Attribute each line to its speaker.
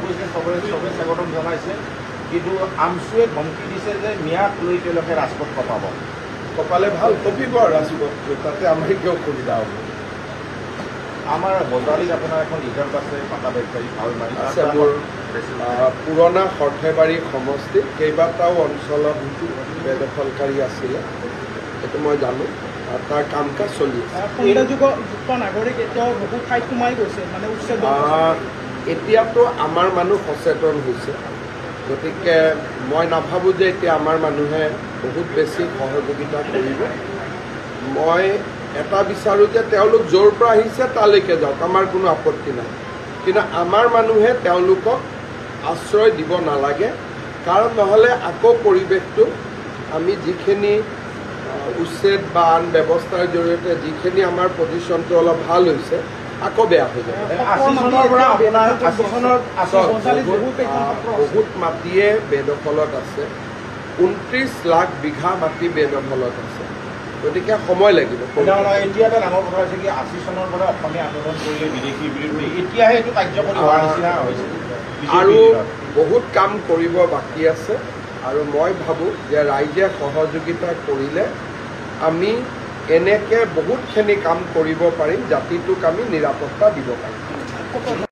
Speaker 1: President চবে স্বাগতম জনাইছে, কিন্তু আমছুৱে ধমকি দিছে যে মিয়াক লৈ তেওঁলোকে ৰাজপথ কঁপাব।
Speaker 2: কপালে ভাল, কঁপিব ৰাজপথ, তাতে আমাৰ কিয় অসুবিধা হ'ব।
Speaker 1: আমাৰ বজালীত আপোনাৰ এখন ৰিজাৰ্ভ আছে, পাতা বেটবাৰী ভাল মাৰি
Speaker 2: আছে। মোৰ পুৰণা সৰ্থেবাৰী সমষ্টিত কেইবাটাও অঞ্চলত বেদখলকাৰী আছিলে, সেইটো মই জানো। তাৰ কাম কাজ চলি আছে।
Speaker 3: নাগৰিক এতিয়াও বহু ঠাইত সোমাই গৈছে, মানে
Speaker 2: এতিয়াতো আমাৰ মানুহ সচেতন হৈছে, গতিকে মই নাভাবোঁ যে এতিয়া আমাৰ মানুহে বহুত বেছি সহযোগিতা কৰিব। মই এটা বিচাৰোঁ যে তেওঁলোক য'ৰ পৰা আহিছে তালৈকে যাওক, আমাৰ কোনো আপত্তি নাই, কিন্তু আমাৰ মানুহে তেওঁলোকক আশ্ৰয় দিব নালাগে, কাৰণ নহ'লে আকৌ পৰিৱেশটো আমি যিখিনি উচ্ছেদ বা আন ব্যৱস্থাৰ জৰিয়তে যিখিনি আমাৰ পজিশ্যনটো অলপ ভাল হৈছে আকৌ বেয়া হৈ যাব। বহুত মাটিয়ে বেদখলত আছে, 29 লাখ বিঘা মাটি বেদখলত আছে, গতিকে সময় লাগিব।
Speaker 1: এতিয়া এটা ডাঙৰ কথা হৈছে কি 80 চনৰ পৰা অসমীয়া আন্দোলন কৰিলে বিদেশী বিৰোধী, এতিয়াহে এইটো কাৰ্যকৰী হোৱাৰ নিচিনা হৈছে।
Speaker 2: আৰু বহুত কাম কৰিব বাকী আছে, আৰু মই ভাবোঁ যে ৰাইজে সহযোগিতা কৰিলে আমি এনেকৈ বহুতখিনি কাম কৰিব পাৰিম, জাতিটোক আমি নিৰাপত্তা দিব পাৰিম।